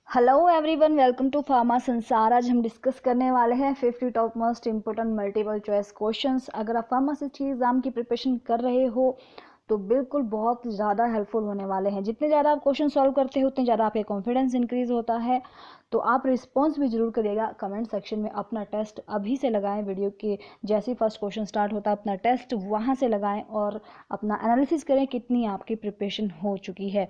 Hello everyone, welcome to pharma Sansar. आज हम discuss करने वाले हैं 50 top most important multiple choice questions. अगर आप फार्मासिस्ट एग्जाम की प्रिपरेशन कर रहे हो तो बिल्कुल बहुत ज़्यादा हेल्पफुल होने वाले हैं। जितने ज़्यादा आप क्वेश्चन सॉल्व करते हो उतने ज़्यादा आपका कॉन्फिडेंस इंक्रीज होता है। तो आप रिस्पॉन्स भी जरूर करिएगा कमेंट सेक्शन में। अपना टेस्ट अभी से लगाएं, वीडियो के जैसे ही फर्स्ट क्वेश्चन स्टार्ट होता है अपना टेस्ट वहाँ से लगाएं और अपना एनालिसिस करें कितनी आपकी प्रिपरेशन हो चुकी है।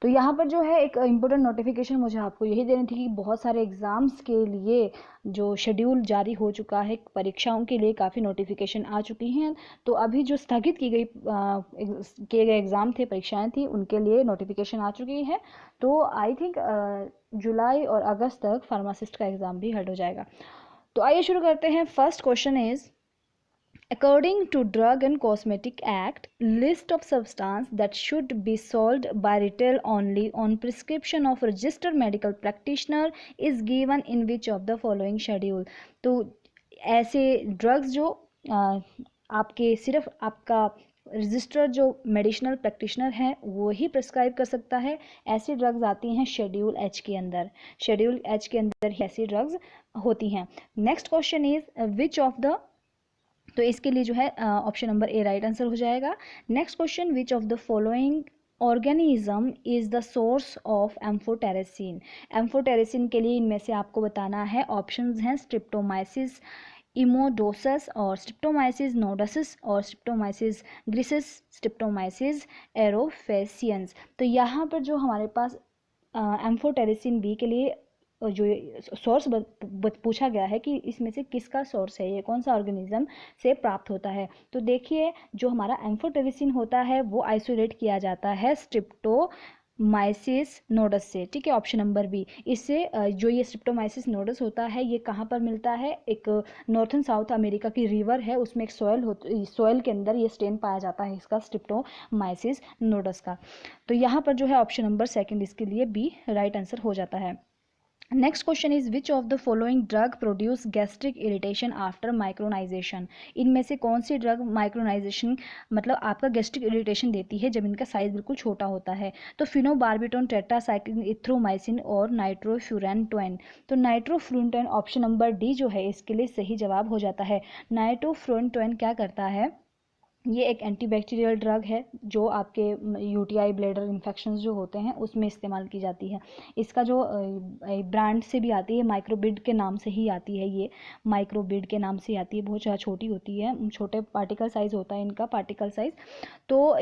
तो यहाँ पर जो है एक इम्पोर्टेंट नोटिफिकेशन मुझे आपको यही देनी थी कि बहुत सारे एग्ज़ाम्स के लिए जो शेड्यूल जारी हो चुका है, परीक्षाओं के लिए काफ़ी नोटिफिकेशन आ चुकी हैं। तो अभी जो स्थगित की गई किए गए एग्ज़ाम थे, परीक्षाएं थी, उनके लिए नोटिफिकेशन आ चुकी है। तो आई थिंक जुलाई और अगस्त तक फार्मासिस्ट का एग्ज़ाम भी हेल्ड हो जाएगा। तो आइए शुरू करते हैं। First question is, according to Drug and Cosmetic Act, list of substance that should be sold by retail only on prescription of registered medical practitioner is given in which of the following schedule। तो ऐसे drugs जो आपके सिर्फ आपका registered जो medicinal practitioner है वो ही prescribe कर सकता है, ऐसी ड्रग्स आती हैं शेड्यूल एच के अंदर। शेड्यूल एच के अंदर ही ऐसी ड्रग्स होती हैं। Next question is which of the, तो इसके लिए जो है ऑप्शन नंबर ए राइट आंसर हो जाएगा। Next question, which of the following organism is the source of amphotericin. Amphotericin के लिए इनमें से आपको बताना है। ऑप्शंस हैं स्ट्रिप्टोमाइसिस इमोडोसस और स्ट्रिप्टोमाइसिस नोडोसिस और स्ट्रिप्टोमाइसिस ग्रिसिस स्ट्रिप्टोमाइसिस एरोफेसियंस। तो यहाँ पर जो हमारे पास एम्फोटेरेसिन बी के लिए जो सोर्स पूछा गया है कि इसमें से किसका सोर्स है, ये कौन सा ऑर्गेनिज्म से प्राप्त होता है। तो देखिए जो हमारा एम्फोटेरेसिन होता है वो आइसोलेट किया जाता है स्ट्रिप्टोमाइसिस नोडस से। ठीक है, ऑप्शन नंबर बी। इससे जो ये स्ट्रिप्टोमाइसिस नोडस होता है ये कहाँ पर मिलता है, एक नॉर्थन साउथ अमेरिका की रिवर है, उसमें एक सॉइल के अंदर ये स्टेन पाया जाता है इसका, स्ट्रिप्टोमाइसिस नोडस का। तो यहाँ पर जो है ऑप्शन नंबर सेकंड इसके लिए बी राइट आंसर हो जाता है। Next question is which of the following drug produce gastric irritation after micronization. इनमें से कौन सी ड्रग माइक्रोनाइजेशन मतलब आपका गैस्ट्रिक इरिटेशन देती है जब इनका साइज बिल्कुल छोटा होता है। तो फिनोबार्बिटोन, टेट्रासाइक्लिन, इथ्रोमाइसिन और नाइट्रोफ्यूरेंटोइन। तो नाइट्रोफ्यूरेंटोइन ऑप्शन नंबर डी जो है इसके लिए सही जवाब हो जाता है। नाइट्रोफ्यूरेंटोइन क्या करता है, ये एक एंटीबैक्टीरियल ड्रग है जो आपके यूटीआई ब्लैडर इन्फेक्शंस जो होते हैं उसमें इस्तेमाल की जाती है। इसका जो ब्रांड से भी आती है, माइक्रोबिड के नाम से ही आती है, ये माइक्रोबिड के नाम से आती है। बहुत ज़्यादा छोटी होती है, छोटे पार्टिकल साइज़ होता है इनका, पार्टिकल साइज़। तो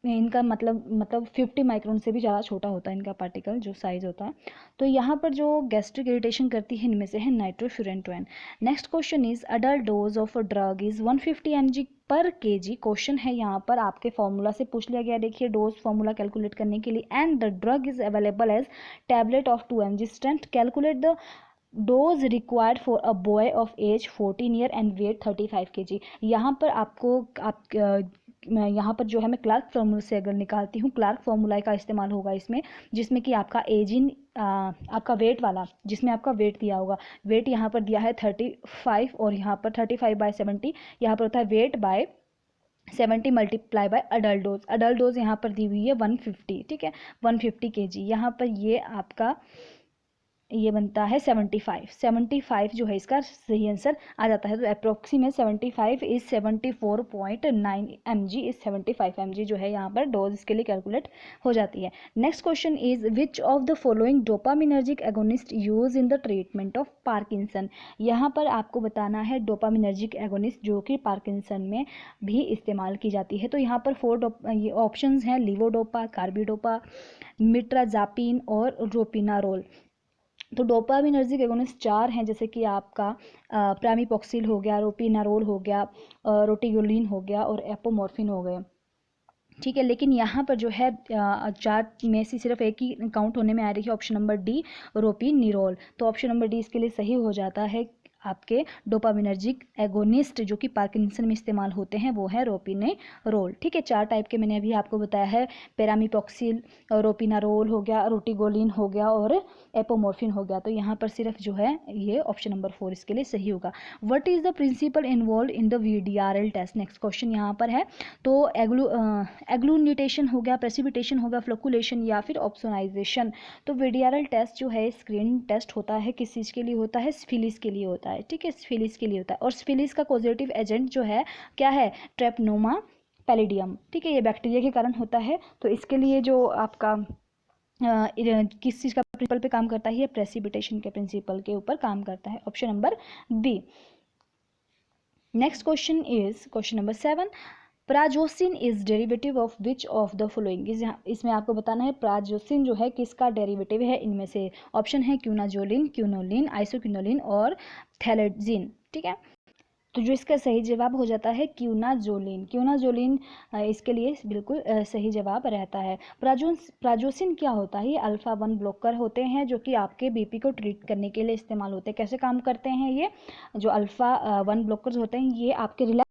इनका मतलब 50 माइक्रोन से भी ज़्यादा छोटा होता है इनका पार्टिकल जो साइज़ होता है। तो यहाँ पर जो गैस्ट्रिक इरिटेशन करती है इनमें से है nitrofurantoin. Next question is adult dose of a drug is 150 mg पर केजी। क्वेश्चन है यहाँ पर आपके फॉर्मूला से पूछ लिया गया। देखिए डोज फॉर्मूला कैलकुलेट करने के लिए, and the drug is available as tablet of 2 mg strength, calculate the dose required for a boy of age 14 year and weight 35 kg। यहाँ पर आपको यहाँ पर जो है मैं क्लार्क फार्मूला से अगर निकालती हूँ, क्लार्क फार्मूला का इस्तेमाल होगा इसमें, जिसमें कि आपका एज इन आपका वेट वाला, जिसमें आपका वेट दिया होगा। वेट यहाँ पर दिया है 35 और यहाँ पर 35/70, यहाँ पर होता है weight by 70 multiply by adult dose. Adult dose यहाँ पर दी हुई है 150, ठीक है, 150 kg। यहाँ पर ये आपका ये बनता है 75 जो है इसका सही आंसर आ जाता है। तो approximate 75 is 74.9 mg is 75 mg जो है यहाँ पर डोज इसके लिए कैलकुलेट हो जाती है। Next question is which of the following dopaminergic agonist use in the treatment of Parkinson. यहाँ पर आपको बताना है डोपामिनर्जिक एगोनिस्ट जो कि पार्किंसन में भी इस्तेमाल की जाती है। तो यहाँ पर 4 ऑप्शन हैं, लीवोडोपा, कार्बिडोपा, मिट्राजापिन और रोपिनारोल। तो डोपामिनर्जिक एगोनिस्ट 4 हैं, जैसे कि आपका प्रामिपॉक्सिल हो गया, रोपिनारोल हो गया, रोटिगोलिन हो गया और एपोमॉर्फिन हो गए। ठीक है, लेकिन यहाँ पर जो है 4 में से सिर्फ एक ही काउंट होने में आ रही है, ऑप्शन नंबर डी रोपिनिरोल। तो ऑप्शन नंबर डी इसके लिए सही हो जाता है। आपके डोपामिनर्जिक एगोनिस्ट जो कि पार्किंसन में इस्तेमाल होते हैं वो है रोपिनेरोल। ठीक है, 4 टाइप के मैंने अभी आपको बताया है, पेरामीपॉक्सिल, रोपिनारोल हो गया, रोटिगोलिन हो गया और एपोमोर्फिन हो गया। तो यहाँ पर सिर्फ जो है ये ऑप्शन नंबर 4 इसके लिए सही होगा। What is the principle involve in the VDRL test? Next question यहाँ पर है, तो एग्लूनेटेशन हो गया, प्रेसिपिटेशन हो गया, फ्लोकुलेशन या फिर ऑप्सोनाइजेशन। तो VDRL टेस्ट जो है स्क्रीन टेस्ट होता है, किस चीज़ के लिए होता है? सिफिलिस के लिए होता है। ठीक है, सिफिलिस के लिए होता है। और सिफिलिस का कॉजेटिव एजेंट जो है क्या है? ट्रेपनोमा पैलिडियम। ठीक है, ये बैक्टीरिया के कारण होता है। तो इसके लिए जो आपका किस चीज़ का प्रिंसिपल पे काम करता है? ये प्रेसिपिटेशन के प्रिंसिपल के ऊपर काम करता है। Option number B. Next question is question number 7। Prazosin is derivative of which of the following? इसमें आपको बताना है प्राजोसिन जो है किसका डेरिवेटिव है इनमें से। ऑप्शन है क्यूनाजोलिन, क्यूनोलिन, आइसोक्यूनोलिन और थैलेजिन। ठीक है, तो जो इसका सही जवाब हो जाता है क्यूनाजोलिन। क्यूनाजोलिन इसके लिए बिल्कुल सही जवाब रहता है। प्राजोसिन क्या होता है? ये अल्फा 1 ब्लॉकर होते हैं जो कि आपके बीपी को ट्रीट करने के लिए इस्तेमाल होते हैं। कैसे काम करते हैं? ये जो अल्फा 1 ब्लॉकर्स होते हैं ये आपके रिलैक्स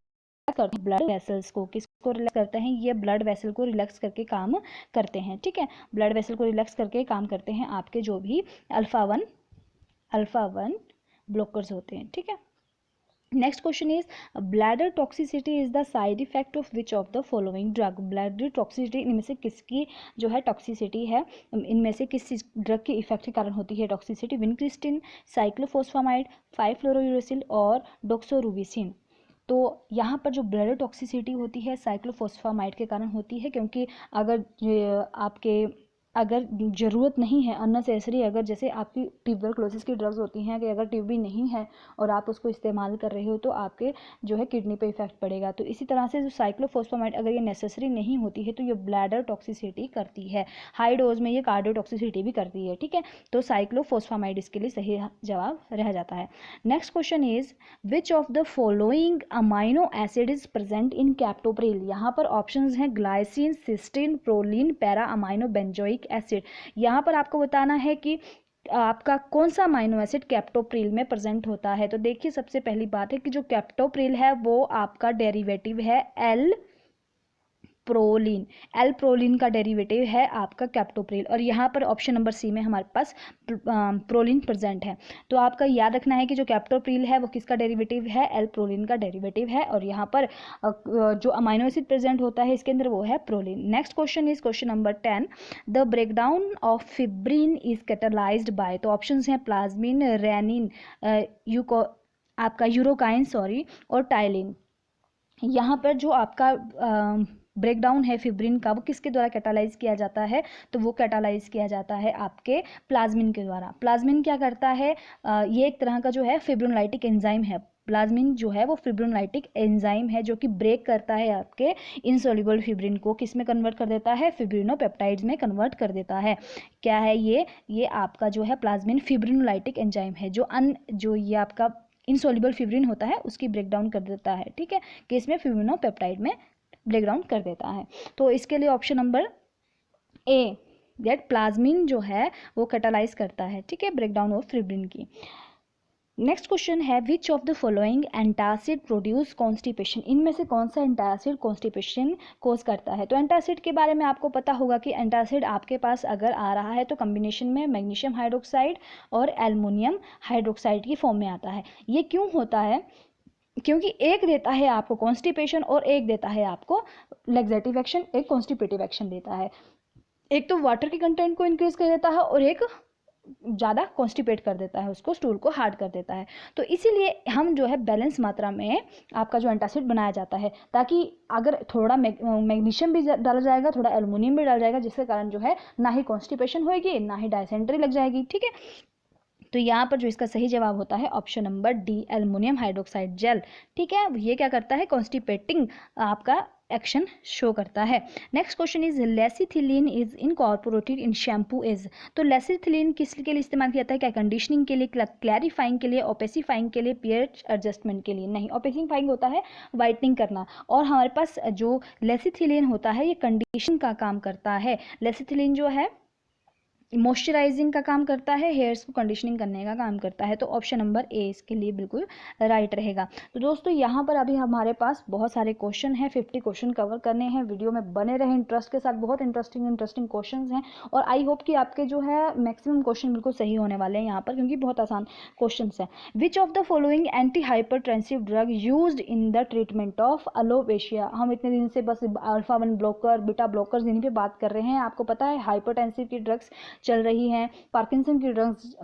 करते हैं ब्लड वेसल्स को। किसको रिलैक्स करते हैं? ये ब्लड वेसल को रिलैक्स करके काम करते हैं। ठीक है, ब्लड वेसल को रिलैक्स करके काम करते हैं आपके जो भी अल्फा 1 ब्लॉकर्स होते हैं। ठीक है, next question is bladder toxicity is the side effect of which of the following drug? Bladder toxicity इनमें से किसकी जो है टॉक्सिसिटी है, इनमें से किस ड्रग के इफेक्ट के कारण होती है टॉक्सिसिटी? विनक्रिस्टिन, साइक्लोफॉस्फामाइड, 5-फ्लोरोयूरेसिल और डोक्सोरुबिसिन। तो यहाँ पर जो ब्लैडर टॉक्सिसिटी होती है साइक्लोफॉस्फामाइड के कारण होती है, क्योंकि अगर ज़रूरत नहीं है अननेसेसरी, अगर जैसे आपकी ट्यूबरक्लोसिस की ड्रग्स होती हैं कि अगर ट्यूब भी नहीं है और आप उसको इस्तेमाल कर रहे हो तो आपके जो है किडनी पे इफेक्ट पड़ेगा। तो इसी तरह से जो साइक्लोफॉस्फामाइड अगर ये नेसेसरी नहीं होती है तो ये ब्लैडर टॉक्सिसिटी करती है। हाई डोज में ये कार्डियो टॉक्सिसिटी भी करती है। ठीक है, तो साइक्लोफॉस्फामाइड इसके लिए सही जवाब रह जाता है। Next question is which of the following amino acid is present in captopril? यहाँ पर ऑप्शन हैं glycine, cysteine, proline, para amino benzoic acid. यहाँ पर आपको बताना है कि आपका कौन सा अमाइनो एसिड कैप्टोप्रिल में प्रेजेंट होता है। तो देखिए, सबसे पहली बात है कि जो कैप्टोप्रिल है वो आपका डेरिवेटिव है एल प्रोलिन। एल प्रोलिन का डेरिवेटिव है आपका कैप्टोप्रिल, और यहाँ पर ऑप्शन नंबर सी में हमारे पास प्रोलिन प्रेजेंट है। तो आपका याद रखना है कि जो कैप्टोप्रिल है वो किसका डेरिवेटिव है? एल प्रोलिन का डेरिवेटिव है, और यहाँ पर जो अमाइनो एसिड प्रेजेंट होता है इसके अंदर वो है proline. Next question is question number 10। The breakdown of fibrin is catalyzed by? तो ऑप्शन हैं प्लाज्मिन, रेनिन, आपका यूरोकाइन और टाइलिन। यहाँ पर जो आपका ब्रेकडाउन है फिब्रिन का वो किसके द्वारा कैटालाइज किया जाता है? तो वो कैटालाइज किया जाता है आपके प्लाज्मिन के द्वारा। प्लाज्मिन क्या करता है? ये एक तरह का जो है फिब्रोनलाइटिक एंजाइम है। प्लाज्मिन जो है वो फिब्रोनलाइटिक एंजाइम है जो कि ब्रेक करता है आपके इनसॉल्युबल फिब्रिन को किस में कन्वर्ट कर देता है? फिब्रिनोपेप्टाइड्स में कन्वर्ट कर देता है। क्या है ये आपका जो है प्लाज्मिन फिब्रिनोलाइटिक एंजाइम है जो ये आपका इनसॉल्युबल फिब्रिन होता है उसकी ब्रेकडाउन कर देता है। ठीक है, कि इसमें फिब्रिनोपेप्टाइड में ब्रेकडाउन कर देता है। तो इसके लिए option number A that plasmin जो है वो कैटालाइज करता है। ठीक है, ब्रेकडाउन ऑफ फिब्रिन की। नेक्स्ट क्वेश्चन है which of the following antacid produce constipation? इनमें से कौन सा एंटासिड कॉन्स्टिपेशन कोज करता है? तो एंटासिड के बारे में आपको पता होगा कि एंटासिड आपके पास अगर आ रहा है तो कॉम्बिनेशन में मैग्नीशियम हाइड्रोक्साइड और एल्युमिनियम हाइड्रोक्साइड की फॉर्म में आता है। ये क्यों होता है? क्योंकि एक देता है आपको कॉन्स्टिपेशन और एक देता है आपको लैक्सेटिव एक्शन, एक कॉन्स्टिपेटिव एक्शन देता है। एक तो वाटर के कंटेंट को इंक्रीज कर देता है और एक ज़्यादा कॉन्स्टिपेट कर देता है, उसको स्टूल को हार्ड कर देता है। तो इसीलिए हम जो है बैलेंस मात्रा में आपका जो एंटासिड बनाया जाता है, ताकि अगर थोड़ा मैग्नीशियम भी डाला जाएगा, थोड़ा एल्युमिनियम भी डाला जाएगा, जिसके कारण जो है ना ही कॉन्स्टिपेशन होएगी ना ही डायसेंट्री लग जाएगी। ठीक है, तो यहाँ पर जो इसका सही जवाब होता है option number D aluminium hydroxide gel. ठीक है, ये क्या करता है? कॉन्स्टिपेटिंग आपका एक्शन शो करता है। Next question is lecithin is incorporated in shampoo is? तो लेसिथिलीन किस के लिए इस्तेमाल किया जाता है? क्या कंडीशनिंग के लिए, क्लैरिफाइंग के लिए, ओपेसिफाइंग के लिए, पीएच एडजस्टमेंट के लिए? नहीं, ओपेसिफाइंग होता है वाइटनिंग करना, और हमारे पास जो लेसिथिलीन होता है ये कंडीशन का काम करता है। लेसिथिलीन जो है मॉइस्चराइजिंग का काम करता है, हेयर्स को कंडीशनिंग करने का काम करता है। तो ऑप्शन नंबर ए इसके लिए बिल्कुल राइट रहेगा। तो दोस्तों यहाँ पर अभी हमारे पास बहुत सारे क्वेश्चन हैं, 50 क्वेश्चन कवर करने हैं। वीडियो में बने रहे इंटरेस्ट के साथ, बहुत इंटरेस्टिंग क्वेश्चन हैं और आई होप कि आपके जो है मैक्सिमम क्वेश्चन बिल्कुल सही होने वाले हैं यहाँ पर, क्योंकि बहुत आसान क्वेश्चन हैं। विच of the following anti hypertensive drug used in the treatment of alopecia. हम इतने दिन से बस अल्फा 1 ब्लॉकर, बीटा ब्लॉकर्स इन्हीं पे बात कर रहे हैं। आपको पता है हाइपरटेंसिव की ड्रग्स चल रही हैं, पार्किंसन की ड्रग्स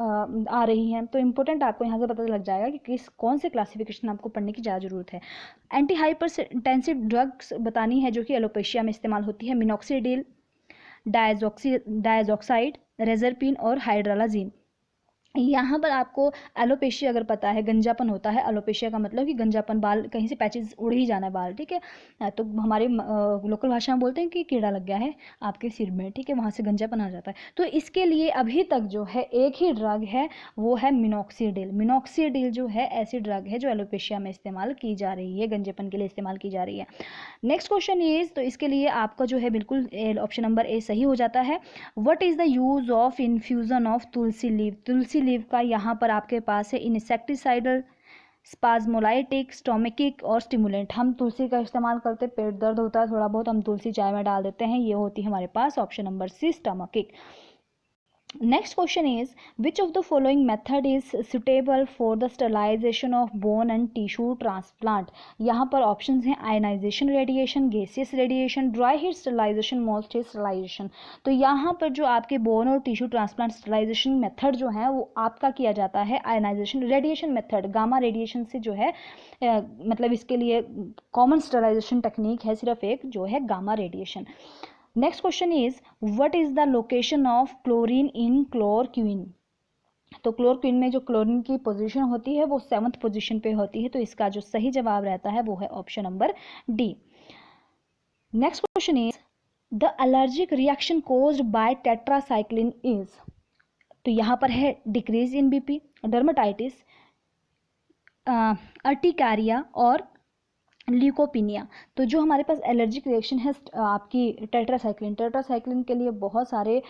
आ रही हैं, तो इंपॉर्टेंट आपको यहाँ से पता लग जाएगा कि कौन से क्लासिफिकेशन आपको पढ़ने की ज़्यादा जरूरत है। एंटी हाइपरटेंसिव ड्रग्स बतानी है जो कि एलोपेशिया में इस्तेमाल होती है। मिनॉक्सिडिल, डायजॉक्साइड, रेजरपिन और हाइड्रालाजीन। यहाँ पर आपको एलोपेशिया अगर पता है, गंजापन होता है। एलोपेशिया का मतलब कि गंजापन, बाल कहीं से पैचेस उड़ ही जाना है बाल, ठीक है। तो हमारे लोकल भाषा में बोलते हैं कि कीड़ा लग गया है आपके सिर में, ठीक है, वहाँ से गंजापन आ जाता है। तो इसके लिए अभी तक जो है एक ही ड्रग है, वो है मिनॉक्सिडिल। मिनॉक्सिडिल जो है ऐसी ड्रग है जो एलोपेशिया में इस्तेमाल की जा रही है, गंजेपन के लिए इस्तेमाल की जा रही है। नेक्स्ट क्वेश्चन इज, तो इसके लिए आपका जो है बिल्कुल ऑप्शन नंबर ए सही हो जाता है। What is the use of infusion of Tulsi leave. Tulsi leave का यहाँ पर आपके पास है इंसेक्टिसाइडल, स्पाज्मोलाइटिक, स्टोमेकिक और स्टिमुलेंट। हम तुलसी का इस्तेमाल करते, पेट दर्द होता है थोड़ा बहुत, हम तुलसी चाय में डाल देते हैं, ये होती है हमारे पास option number C, stomachic. Next question is, which of the following method is suitable for the sterilization of bone and tissue transplant. यहाँ पर ऑप्शंस हैं ionization radiation, gaseous radiation, dry heat sterilization, moist heat sterilization. तो यहाँ पर जो आपके bone और tissue transplant sterilization method जो है वो आपका किया जाता है ionization radiation method, gamma radiation से जो है मतलब इसके लिए कॉमन स्टरलाइजेशन टेक्निक है सिर्फ एक, जो है gamma radiation. Next question is, what is the location of chlorine in chloroquine. तो क्लोरक्विन में जो क्लोरीन की पोजीशन होती है वो 7th पोजीशन पे होती है, तो इसका जो सही जवाब रहता है वो है option number D. Next question is, the allergic reaction caused by tetracycline is. तो यहाँ पर है डिक्रीज इन बीपी, डर्मेटाइटिस, अर्टिकारिया और ल्यूकोपिनिया। तो जो हमारे पास एलर्जिक रिएक्शन है आपकी टेट्रासाइक्लिन के लिए बहुत सारे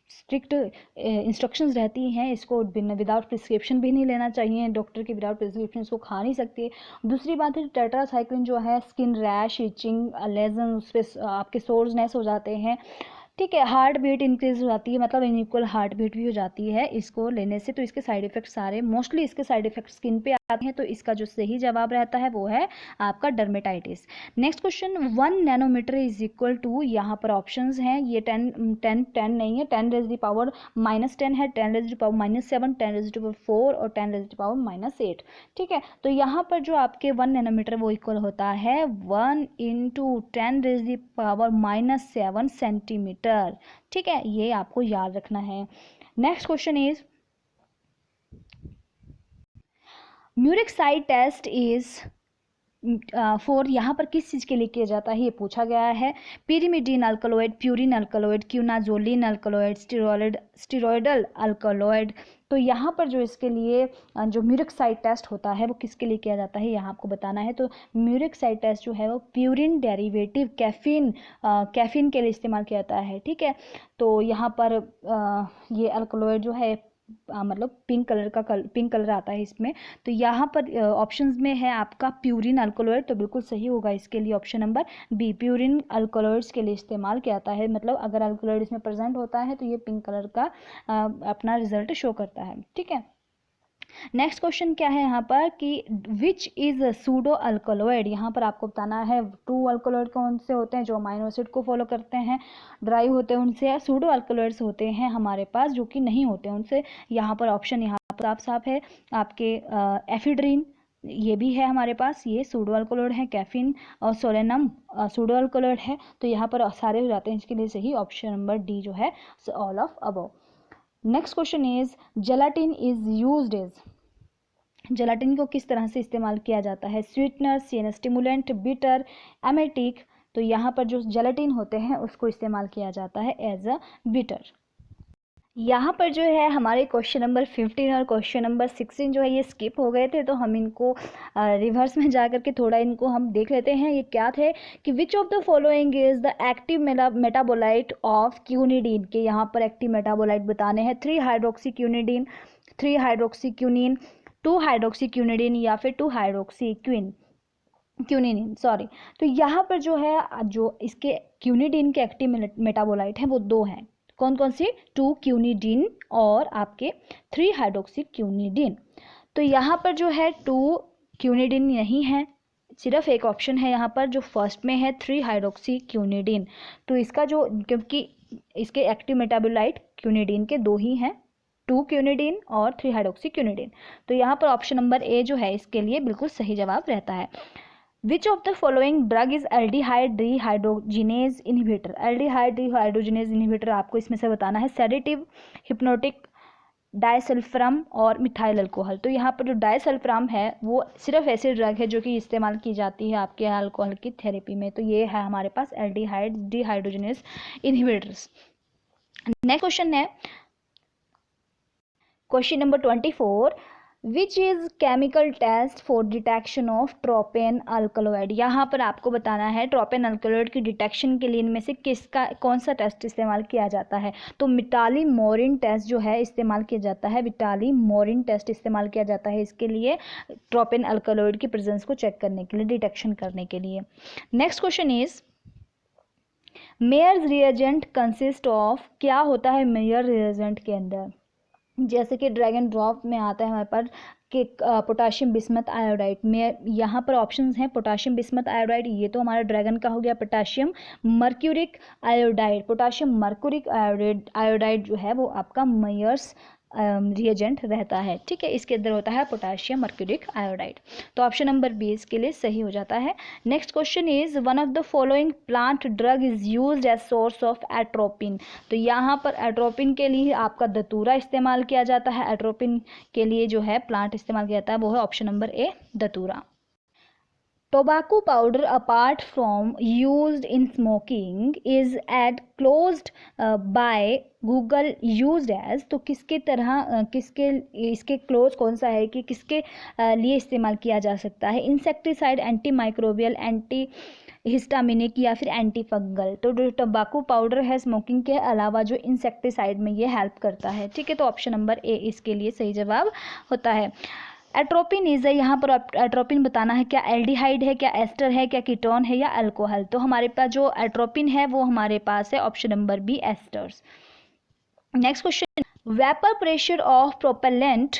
स्ट्रिक्ट इंस्ट्रक्शंस रहती हैं, इसको विदाउट प्रिस्क्रिप्शन भी नहीं लेना चाहिए, डॉक्टर की विदाउट प्रिस्क्रिप्शन इसको खा नहीं सकते। दूसरी बात है टेट्रासाइक्लिन जो है स्किन रैश, इचिंग, लेजन, उस पर आपके सोर्सनेस हो जाते हैं, ठीक है। हार्ट बीट इंक्रीज हो जाती है, मतलब इनइक्वल हार्ट बीट भी हो जाती है इसको लेने से। तो इसके साइड इफेक्ट सारे मोस्टली इसके साइड इफेक्ट स्किन पे आते हैं, तो इसका जो सही जवाब रहता है वो है आपका dermatitis. Next question, 1 nanometer is equal to, यहाँ पर ऑप्शंस हैं, ये 10 नहीं है, 10 रेज़ द पावर -10 है, 10 raise the power -7, 10 raise the power 4 और 10 रेज़ द पावर -8, ठीक है। तो यहाँ पर जो आपके 1 नैनोमीटर वो इक्वल होता है 1 × 10 रेज़ द पावर -7 सेंटीमीटर, ठीक है, ये आपको याद रखना है। Next question is, murexide test is for, यहाँ पर किस चीज़ के लिए किया जाता है ये पूछा गया है। pyrimidine alkaloid, purine alkaloid, quinazoline alkaloid, steroidal alkaloid. तो यहाँ पर जो इसके लिए जो म्यूरिक साइड टेस्ट होता है वो किसके लिए किया जाता है, यहाँ आपको बताना है। तो म्यूरिक साइड टेस्ट जो है वो प्यूरिन डेरिवेटिव कैफीन के लिए इस्तेमाल किया जाता है, ठीक है। तो यहाँ पर ये अल्कलॉइड जो है मतलब पिंक कलर आता है इसमें। तो यहाँ पर ऑप्शंस में है आपका प्यूरिन अल्कलॉइड, तो बिल्कुल सही होगा इसके लिए option number B, purine alkaloids के लिए इस्तेमाल किया जाता है। मतलब अगर अल्कलॉइड इसमें प्रेजेंट होता है तो ये पिंक कलर का अपना रिजल्ट शो करता है, ठीक है। नेक्स्ट क्वेश्चन क्या है यहाँ पर कि विच इज सूडो अल्कलॉइड। यहाँ पर आपको बताना है ट्रू अल्कलॉइड कौन से होते हैं जो अमाइनो एसिड को फॉलो करते हैं, ड्राइव होते हैं उनसे, सूडो अल्कलॉइड्स होते हैं हमारे पास जो कि नहीं होते उनसे। यहाँ पर ऑप्शन यहाँ पर साफ है आपके एफिड्रीन, ये भी है हमारे पास, ये सूडो अल्कलॉइड है। कैफीन और सोलेनम सूडो अल्कलॉइड है। तो यहाँ पर सारे हो जाते हैं, इसके लिए सही ऑप्शन नंबर डी जो है all of above. Next question is, gelatin is used as. Gelatin को किस तरह से इस्तेमाल किया जाता है, sweetener, CNS stimulant, bitter, emetic. तो यहाँ पर जो जेलाटिन होते हैं उसको इस्तेमाल किया जाता है एज अ बिटर। यहाँ पर जो है हमारे क्वेश्चन नंबर 15 और क्वेश्चन नंबर 16 जो है ये स्किप हो गए थे, तो हम इनको रिवर्स में जा करके थोड़ा इनको हम देख लेते हैं। ये क्या थे कि विच of the following is the active metabolite of quinidine, के यहाँ पर एक्टिव मेटाबोलाइट बताने हैं। 3 hydroxy quinidine, 3 hydroxy quinine, 2 hydroxy quinidine या फिर 2 हाइड्रोक्सी क्यूनिन सॉरी। तो यहाँ पर जो है जो इसके क्यूनिडीन के एक्टिव मेटाबोलाइट हैं वो 2 हैं। कौन कौन सी? 2 क्यूनिडीन और आपके 3 हाइड्रोक्सी क्यूनिडीन। तो यहाँ पर जो है 2 क्यूनिडीन नहीं है, सिर्फ एक ऑप्शन है यहाँ पर जो फर्स्ट में है 3 हाइड्रोक्सी क्यूनिडीन। तो इसका जो, क्योंकि इसके एक्टिव मेटाबोलाइट क्यूनिडीन के 2 ही हैं, 2 क्यूनिडीन और 3 हाइड्रोक्सी क्यूनिडीन। तो यहाँ पर ऑप्शन नंबर ए जो है इसके लिए बिल्कुल सही जवाब रहता है। Which of the following drug is aldehyde dehydrogenase inhibitor? Aldehyde dehydrogenase inhibitor आपको इसमें से बताना है। सेडेटिव, हिप्नोटिक, डायसल्फाम और मिथाइल अल्कोहल। तो यहाँ पर जो डायसल्फाम है वो सिर्फ ऐसे ड्रग है जो कि इस्तेमाल की जाती है आपके अल्कोहल की थेरेपी में। तो ये है हमारे पास aldehyde dehydrogenase inhibitors. Next question है question number 24, which is chemical test for detection of tropane alkaloid? यहाँ पर आपको बताना है ट्रोपेन अल्कलॉइड की डिटेक्शन के लिए इनमें से किसका कौन सा टेस्ट इस्तेमाल किया जाता है। तो मिताली मोरिन टेस्ट जो है इस्तेमाल किया जाता है, मिताली मोरिन टेस्ट इस्तेमाल किया जाता है इसके लिए ट्रोपेन अल्कलॉइड की प्रेजेंस को चेक करने के लिए, डिटेक्शन करने के लिए। Next question is Mayer's reagent consist of, क्या होता है मेयर रिएजेंट के अंदर? जैसे कि ड्रैगन ड्रॉप में आता है हमारे पास कि पोटाशियम बिस्मथ आयोडाइड में, यहाँ पर ऑप्शंस हैं पोटाशियम बिस्मथ आयोडाइड, ये तो हमारा ड्रैगन का हो गया। Potassium mercuric iodide, potassium mercuric iodide जो है वो आपका मेयर्स रिएजेंट रहता है, ठीक है। इसके अंदर होता है पोटाशियम मर्क्यूरिक आयोडाइड। तो ऑप्शन नंबर 20 के लिए सही हो जाता है। Next question is one of the following plant drug is used as source of atropine? तो यहाँ पर एट्रोपिन के लिए आपका दतूरा इस्तेमाल किया जाता है। एट्रोपिन के लिए जो है प्लांट इस्तेमाल किया जाता है वो है option number A, दतूरा। Tobacco powder, apart from used in smoking, is at closed by Google used as, तो किसके तरह किसके इसके क्लोज कौन सा है कि किसके लिए इस्तेमाल किया जा सकता है? Insecticide, anti microbial, anti histaminic या फिर एंटी फंगल। तो जो टबाकू पाउडर है स्मोकिंग के अलावा जो इंसेक्टिसाइड में ये हेल्प करता है, ठीक है। तो ऑप्शन नंबर ए इसके लिए सही जवाब होता है। एट्रोपिन इज है, यहाँ पर एट्रोपिन बताना है क्या एल्डिहाइड है, क्या एस्टर है, क्या कीटोन है या अल्कोहल। तो हमारे पास जो एट्रोपिन है वो हमारे पास है option number B, esters. Next question, vapour pressure of propellant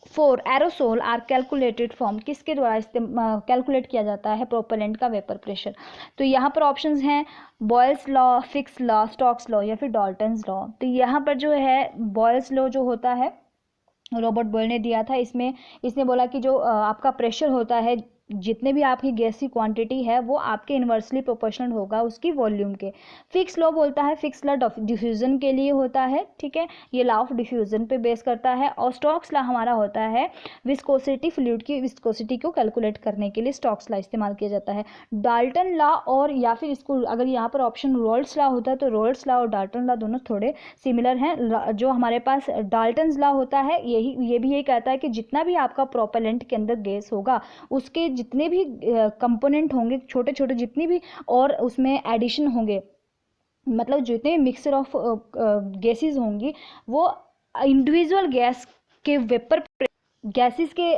for aerosol are calculated from, किसके द्वारा कैलकुलेट किया जाता है प्रोपेलेंट का वेपर प्रेशर? तो यहाँ पर ऑप्शंस हैं Boyle's law, fix law, Stokes law या फिर डाल्टन्स लॉ। तो यहाँ पर जो है बॉयल्स लॉ जो होता है रॉबर्ट बॉयल ने दिया था, इसमें इसने बोला कि जो आपका प्रेशर होता है, जितने भी आपकी गैस की क्वांटिटी है वो आपके इन्वर्सली प्रोपोर्शनल होगा उसकी वॉल्यूम के। फिक्स लॉ बोलता है, फिक्स लॉ डिफ्यूजन के लिए होता है, ठीक है, ये लॉ ऑफ डिफ्यूजन पे बेस करता है। और स्टोक्स लॉ हमारा होता है विस्कोसिटी, फ्लूइड की विस्कोसिटी को कैलकुलेट करने के लिए स्टोक्स लॉ इस्तेमाल किया जाता है। डाल्टन लॉ और या फिर इसको अगर यहाँ पर ऑप्शन रोल्स लॉ होता है तो रोल्स लॉ और डाल्टन लॉ दोनों थोड़े सिमिलर हैं। जो हमारे पास डाल्टन्स लॉ होता है ये भी कहता है कि जितना भी आपका प्रोपेलेंट के अंदर गैस होगा उसके जितने भी कंपोनेंट होंगे छोटे छोटे, जितनी भी और उसमें एडिशन होंगे, मतलब जितने मिक्सचर ऑफ गैसेस होंगी वो इंडिविजुअल गैस के वेपर गैसेस के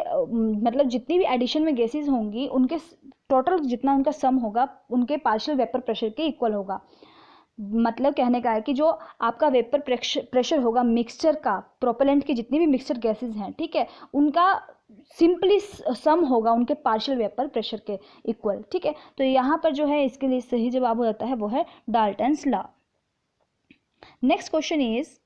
मतलब जितनी भी एडिशन में गैसेस होंगी उनके टोटल जितना उनका सम होगा उनके पार्शियल वेपर प्रेशर के इक्वल होगा। मतलब कहने का है कि जो आपका वेपर प्रेशर होगा मिक्सचर का, प्रोपेलेंट की जितनी भी मिक्सचर गैसेस हैं, ठीक है, उनका सिंपली सम होगा उनके पार्शियल वेपर प्रेशर के इक्वल, ठीक है। तो यहाँ पर जो है इसके लिए सही जवाब हो जाता है वो है Dalton's law. Next question is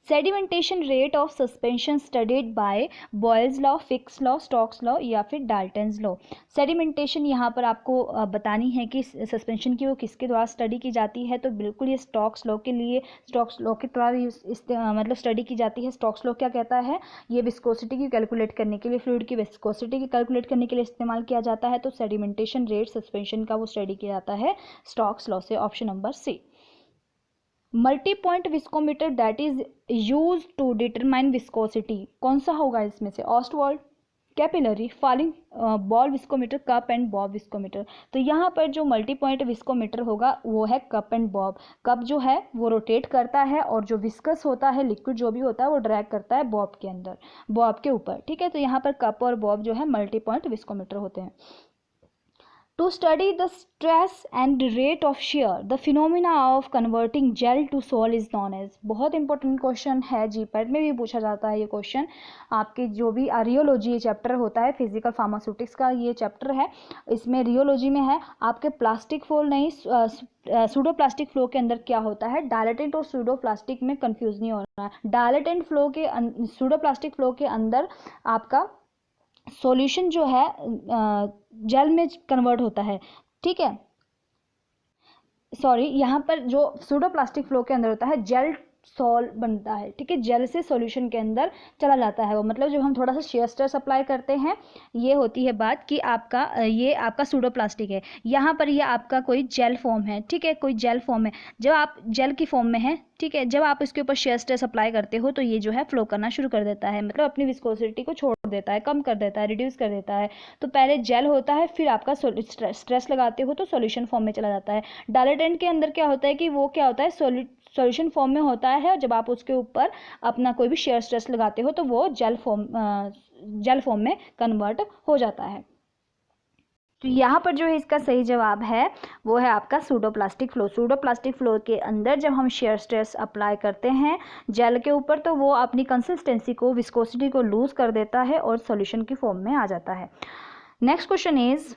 sedimentation rate of suspension studied by Boyle's law, fix law, Stokes law या फिर डाल्टन्स लॉ। सेडिमेंटेशन यहाँ पर आपको बतानी है कि सस्पेंशन की वो किसके द्वारा स्टडी की जाती है। तो बिल्कुल ये स्टोक्स लॉ के लिए, स्टोक्स लॉ के द्वारा मतलब स्टडी की जाती है। स्टोक्स लॉ क्या कहता है, ये विस्कोसिटी की कैलकुलेट करने के लिए, फ्लूइड की विस्कोसिटी की कैलकुलेट करने के लिए इस्तेमाल किया जाता है। तो सेडिमेंटेशन रेट सस्पेंशन का वो स्टडी किया जाता है स्टोक्स लॉ से, option number C. Multi point viscometer that is use to determine viscosity, कौन सा होगा इसमें से? Ostwald, capillary, falling ball viscometer, cup and bob viscometer. तो यहाँ पर जो मल्टी पॉइंट विस्कोमीटर होगा वो है कप एंड बॉब। कप जो है वो रोटेट करता है और जो विस्कस होता है, लिक्विड जो भी होता है, वो ड्रैग करता है बॉब के अंदर, बॉब के ऊपर, ठीक है। तो यहाँ पर कप और बॉब जो है मल्टी पॉइंट विस्कोमीटर होते हैं। To study the stress and rate of shear, the phenomena of converting gel to sol is known as। बहुत इंपॉर्टेंट क्वेश्चन है, जीपैट में भी पूछा जाता है ये क्वेश्चन। आपके जो भी रियोलॉजी चैप्टर होता है, फिजिकल फार्मास्यूटिक्स का ये चैप्टर है, इसमें रियोलॉजी में है आपके प्लास्टिक फ्लो नहीं, सूडो प्लास्टिक फ्लो के अंदर क्या होता है। डायलेटेंट और सूडो प्लास्टिक में कंफ्यूज नहीं होना है। डायलेटेंट फ्लो के सूडो प्लास्टिक फ्लो के अंदर आपका सॉल्यूशन जो है जेल में कन्वर्ट होता है, ठीक है। सॉरी, यहाँ पर जो सूडो प्लास्टिक फ्लो के अंदर होता है जेल सॉल बनता है, ठीक है। जेल से सॉल्यूशन के अंदर चला जाता है वो, मतलब जब हम थोड़ा सा शेयर स्ट्रेस अप्लाई करते हैं, ये होती है बात कि आपका ये आपका सूडो प्लास्टिक है, यहाँ पर ये आपका कोई जेल फॉर्म है, ठीक है, कोई जेल फॉर्म है। जब आप जेल की फॉर्म में है, ठीक है, जब आप इसके ऊपर शेयर स्ट्रेस अप्लाई करते हो तो ये जो है फ्लो करना शुरू कर देता है, मतलब अपनी विस्कोसिटी को छोड़ देता है, कम कर देता है, रिड्यूस कर देता है। तो पहले जेल होता है, फिर आपका स्ट्रेस लगाते हो तो सॉल्यूशन फॉर्म में चला जाता है। डायलेटेंट के अंदर क्या होता है कि वो क्या होता है, सॉल्यूशन फॉर्म में होता है, और जब आप उसके ऊपर अपना कोई भी शेयर स्ट्रेस लगाते हो तो वो जेल फॉर्म में कन्वर्ट हो जाता है। तो यहाँ पर जो है इसका सही जवाब है वो है आपका सूडोप्लास्टिक फ्लो। सूडोप्लास्टिक फ्लो के अंदर जब हम शेयर स्ट्रेस अप्लाई करते हैं जेल के ऊपर तो वो अपनी कंसिस्टेंसी को, विस्कोसिटी को लूज कर देता है और सॉल्यूशन की फॉर्म में आ जाता है। Next question is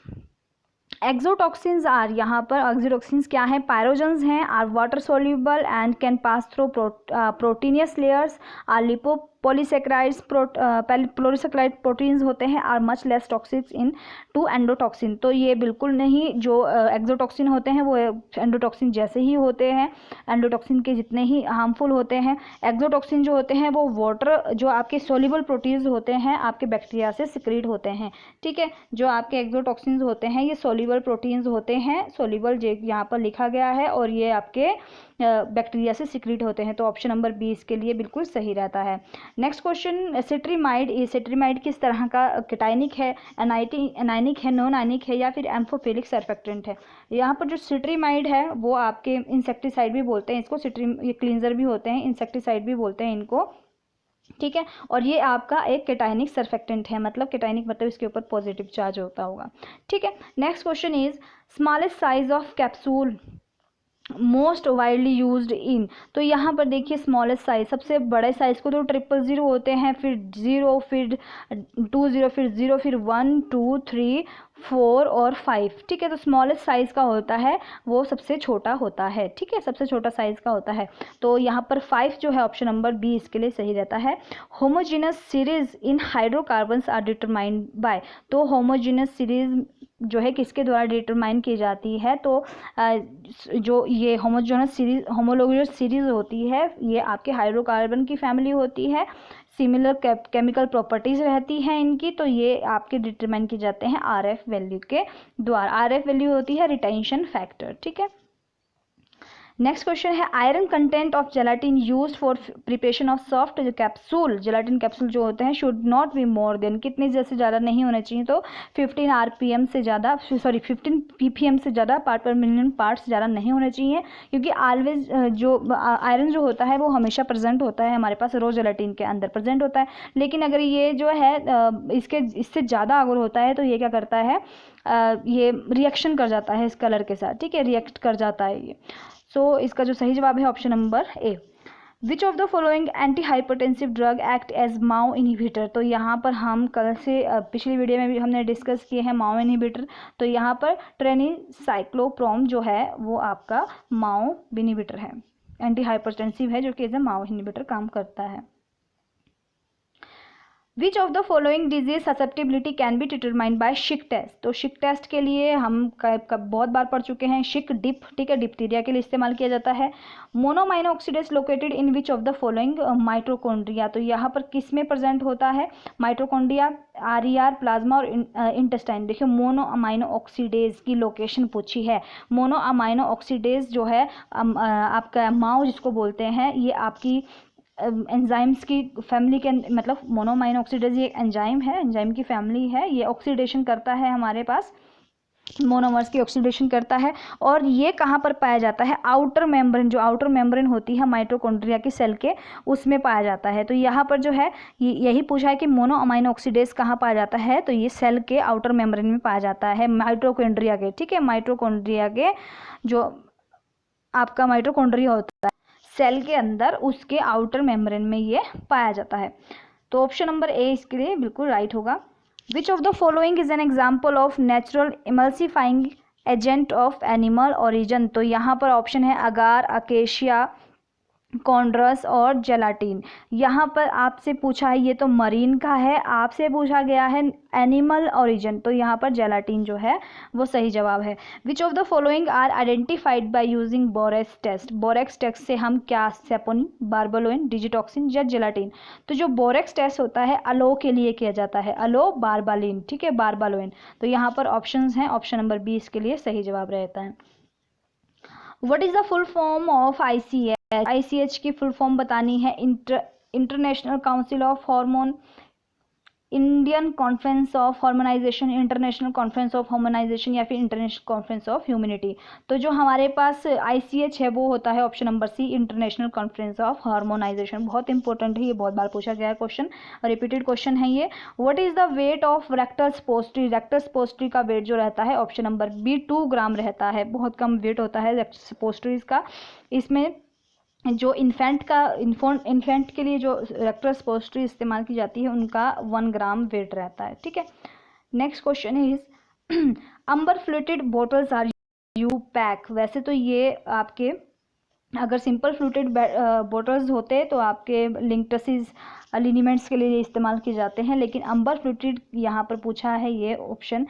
exotoxins are, यहाँ पर एक्सोटॉक्सिन्स क्या है? पायरोजन्स हैं, are water soluble and can pass through proteinaceous layers, are lipopolysaccharides, polysaccharide proteins होते हैं, are much less toxic in to endotoxin. तो ये बिल्कुल नहीं, जो एक्सोटॉक्सिन होते हैं वो एंडोटॉक्सिन जैसे ही होते हैं, एंडोटॉक्सिन के जितने ही हार्मफुल होते हैं। एक्सोटॉक्सिन जो होते हैं वो वाटर, जो आपके सोल्यूबल प्रोटीन्स होते हैं, आपके बैक्टीरिया से सिक्रीट होते हैं, ठीक है। जो आपके एक्सोटॉक्सिन्स होते हैं ये सोल्यूबल प्रोटीन्स होते हैं, सोल्यूबल यहाँ पर लिखा गया है, और ये आपके बैक्टीरिया से सिक्रीट होते हैं। तो ऑप्शन नंबर 20 के लिए बिल्कुल सही रहता है। नेक्स्ट क्वेश्चन, सिट्रीमाइड, ये सिट्रीमाइड किस तरह का केटाइनिक है, एनाइनिक है, नॉन आयनिक है, या फिर एम्फोफिलिक सरफेक्टेंट है? यहाँ पर जो सिट्रीमाइड है वो आपके इंसेक्टिसाइड भी बोलते हैं इसको, ये क्लींजर भी होते हैं, इंसेक्टिसाइड भी बोलते हैं इनको, ठीक है। और ये आपका एक केटाइनिक सरफेक्टेंट है, मतलब केटाइनिक मतलब इसके ऊपर पॉजिटिव चार्ज होता होगा, ठीक है। Next question is smallest size of capsule most widely used in. तो यहाँ पर देखिए स्मॉलेस्ट साइज, सबसे बड़े साइज को तो 000 होते हैं, फिर 0, फिर 20, फिर 0, फिर 1, 2, 3, 4 और 5, ठीक है। तो स्मॉलेस्ट साइज का होता है वो सबसे छोटा होता है, ठीक है, सबसे छोटा साइज का होता है। तो यहाँ पर 5 जो है ऑप्शन नंबर 20 के लिए सही रहता है। Homogeneous series in hydrocarbons are determined by. तो होमोजीनस सीरीज जो है किसके द्वारा डिटरमाइन की जाती है? तो जो ये होमोलोगस सीरीज होती है ये आपके हाइड्रोकार्बन की फैमिली होती है, सिमिलर केमिकल प्रॉपर्टीज रहती हैं इनकी, तो ये आपके डिटरमाइन किए जाते हैं आरएफ वैल्यू के द्वारा। आरएफ वैल्यू होती है रिटेंशन फैक्टर, ठीक है। नेक्स्ट क्वेश्चन है iron content of gelatin used for preparation of soft capsule. Gelatin capsule जो होते हैं should not be more than, कितने जैसे ज़्यादा नहीं होने चाहिए? तो 15 आरपीएम से ज़्यादा, 15 पीपीएम से ज़्यादा, पार्ट पर मिलियन पार्ट्स ज़्यादा नहीं होने चाहिए, क्योंकि ऑलवेज जो आयरन जो होता है वो हमेशा प्रेजेंट होता है हमारे पास, रो जेलाटिन के अंदर प्रेजेंट होता है। लेकिन अगर ये जो है इससे ज़्यादा अगर होता है तो ये क्या करता है, ये रिएक्शन कर जाता है इस कलर के साथ, ठीक है, रिएक्ट कर जाता है ये। सो इसका जो सही जवाब है option number A. Which of the following anti hypertensive drug act as MAO inhibitor. तो यहाँ पर हम कल से पिछली वीडियो में भी हमने डिस्कस किए हैं माओ इनहिबिटर। तो यहाँ पर ट्रेनिसाइक्लोप्रोम जो है वो आपका माओ इनहिबिटर है, एंटी हाइपरटेंसिव है, जो कि एज ए माओ इनहिबिटर काम करता है। Which of the following disease susceptibility can be determined by शिक टेस्ट। तो शिक टेस्ट के लिए हम बहुत बार पढ़ चुके हैं। शिक डिप, ठीक है, डिप्थीरिया के लिए इस्तेमाल किया जाता है। Monoamino oxidase located in which of the following mitochondria. तो यहाँ पर किस में प्रेजेंट होता है माइटोकॉन्ड्रिया, आर प्लाज्मा और इंटेस्टाइन। देखिए मोनो अमाइनो ऑक्सीडेज की लोकेशन पूछी है। मोनो अमाइनो ऑक्सीडेज जो है आपका माओ जिसको बोलते हैं, ये आपकी एंजाइम्स की फैमिली के मतलब मोनोमाइनो ऑक्सीडेज ये एक एंजाइम है, एंजाइम की फैमिली है। ये ऑक्सीडेशन करता है, हमारे पास मोनोमर्स की ऑक्सीडेशन करता है। और ये कहाँ पर पाया जाता है, आउटर मेम्ब्रेन, जो आउटर मेम्ब्रेन होती है माइटोकॉन्ड्रिया की सेल के, उसमें पाया जाता है। तो यहाँ पर जो है यही पूछा है कि मोनो अमाइनो ऑक्सीडेज कहाँ पाया जाता है, तो ये सेल के आउटर मेम्ब्रेन में पाया जाता है माइटोकॉन्ड्रिया के, ठीक है। माइटोकॉन्ड्रिया के जो आपका माइटोकॉन्ड्रिया होता है सेल के अंदर, उसके आउटर मेम्ब्रेन में ये पाया जाता है। तो ऑप्शन नंबर ए इसके लिए बिल्कुल राइट होगा। विच of the following is an example of natural emulsifying agent of animal origin. तो यहाँ पर ऑप्शन है अगार, अकेशिया, कॉन्ड्रस और जेलाटिन। यहाँ पर आपसे पूछा है, ये तो मरीन का है, आपसे पूछा गया है एनिमल ओरिजिन, तो यहाँ पर जेलाटिन जो है वो सही जवाब है। Which of the following are identified by using borax test. Borax test से हम क्या, सेपोनिन, बार्बालोइन, डिजिटॉक्सिन या जेलाटिन। तो जो बोरेक्स टेस्ट होता है अलो के लिए किया जाता है, अलो बार्बालिन, ठीक है, बार्बालोइन। तो यहाँ पर ऑप्शंस हैं, ऑप्शन नंबर 20 के लिए सही जवाब रहता है। What is the full form of ICH। ICH की फुल फॉर्म बतानी है, international council of hormone, Indian conference of harmonisation, international conference of harmonisation या फिर इंटरनेशनल कॉन्फ्रेंस ऑफ ह्यूमैनिटी। तो जो हमारे पास ICH है वो होता है option number C, international conference of harmonization. बहुत इंपॉर्टेंट है, ये बहुत बार पूछा गया है क्वेश्चन, रिपीटेड क्वेश्चन है ये। What is the weight of rectus Postgre. Rectus Postgre का वेट जो रहता है ऑप्शन नंबर बी 2 ग्राम रहता है, बहुत कम वेट होता है रेक्टस पोस्ट्रीज का। इसमें जो इन्फेंट के लिए जो रेक्टस पोस्ट्री इस्तेमाल की जाती है उनका 1 ग्राम वेट रहता है, ठीक है। Next question is amber fluted bottles are you pack. वैसे तो ये आपके अगर सिंपल फ्लूटेड बॉटल्स होते तो आपके लिंक्टसिस लिनीमेंट्स के लिए इस्तेमाल किए जाते हैं, लेकिन अम्बर फ्लूटेड यहाँ पर पूछा है, ये ऑप्शन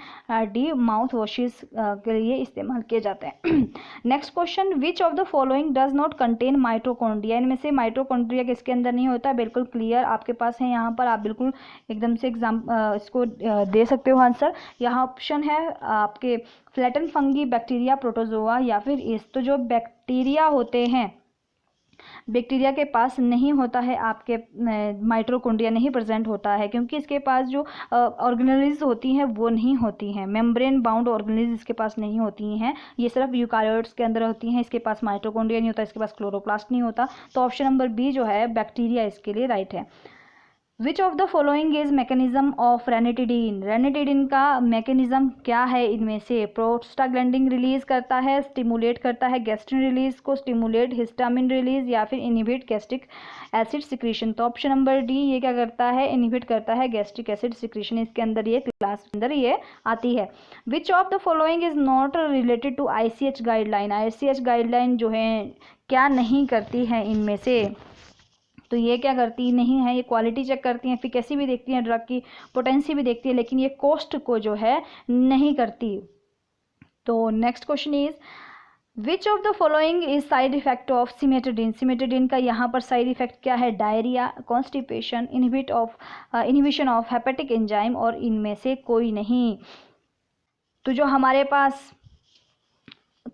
डी माउथ वॉशेस के लिए इस्तेमाल किए जाते हैं। Next question, which of the following does not contain mitochondria. इनमें से माइटोकॉन्ड्रिया किसके अंदर नहीं होता, बिल्कुल क्लियर आपके पास है, यहाँ पर आप बिल्कुल एकदम से इसको दे सकते हो आंसर। यहाँ ऑप्शन है आपके फ्लैटन फंगी, बैक्टीरिया, प्रोटोजोआ या फिर ईस्ट। तो जो बैक्टीरिया होते हैं, बैक्टीरिया के पास नहीं होता है आपके माइटोकॉन्ड्रिया नहीं प्रेजेंट होता है, क्योंकि इसके पास जो ऑर्गेनेल्स होती हैं वो नहीं होती हैं, मेम्ब्रेन बाउंड ऑर्गेनेल्स इसके पास नहीं होती हैं, ये सिर्फ यूकारियोट्स के अंदर होती हैं। इसके पास माइटोकॉन्ड्रिया नहीं होता, इसके पास क्लोरोप्लास्ट नहीं होता। तो ऑप्शन नंबर बी जो है बैक्टीरिया इसके लिए राइट है। Which of the following is mechanism of ranitidine. Ranitidine का मैकेनिज्म क्या है, इनमें से प्रोस्टाग्लैंडिन रिलीज करता है, स्टिमुलेट करता है गैस्ट्रिन रिलीज को, स्टिमुलेट हिस्टामिन रिलीज या फिर इनहिबिट गैस्ट्रिक एसिड सिक्रीशन। तो ऑप्शन नंबर डी ये क्या करता है, इनहिबिट करता है गैस्ट्रिक एसिड सिक्रीशन। इसके अंदर ये क्लास के अंदर ये आती है। Which of the following is not related to ICH guideline. ICH guideline जो है क्या नहीं करती है इनमें से, तो ये क्या करती नहीं है, ये क्वालिटी चेक करती हैं, एफिकेसी भी देखती हैं, ड्रग की पोटेंसी भी देखती है, लेकिन ये कॉस्ट को जो है नहीं करती। तो next question is which of the following is side effect of cimetidine. Cimetidine का यहाँ पर साइड इफेक्ट क्या है, diarrhoea, constipation, inhibition of hepatic enzyme और इनमें से कोई नहीं। तो जो हमारे पास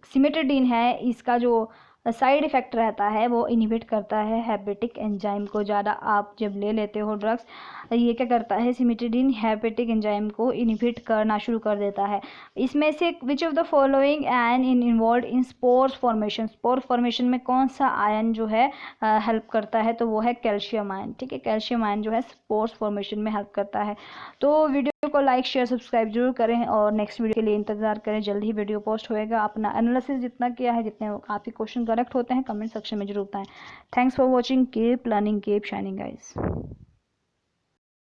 सिमेटोडिन है इसका जो साइड इफेक्ट रहता है वो इनहिबिट करता है हेपेटिक एंजाइम को। ज़्यादा आप जब ले लेते हो ड्रग्स, ये क्या करता है, सिमेटोडिन हेपेटिक एंजाइम को इनहिबिट करना शुरू कर देता है। इसमें से विच of the following ion involve in spores formation. Spore formation में कौन सा आयन जो है हेल्प करता है, तो वो है कैल्शियम आयन, ठीक है। कैल्शियम आयन जो है स्पोर्स फॉर्मेशन में हेल्प करता है। तो वीडियो को लाइक शेयर सब्सक्राइब जरूर करें और नेक्स्ट वीडियो के लिए इंतजार करें, जल्द ही वीडियो पोस्ट होएगा। अपना एनालिसिस जितना किया है, जितने काफ़ी क्वेश्चन करेक्ट होते हैं कमेंट सेक्शन में जरूर बताएं। Thanks for watching, keep learning, keep shining guys.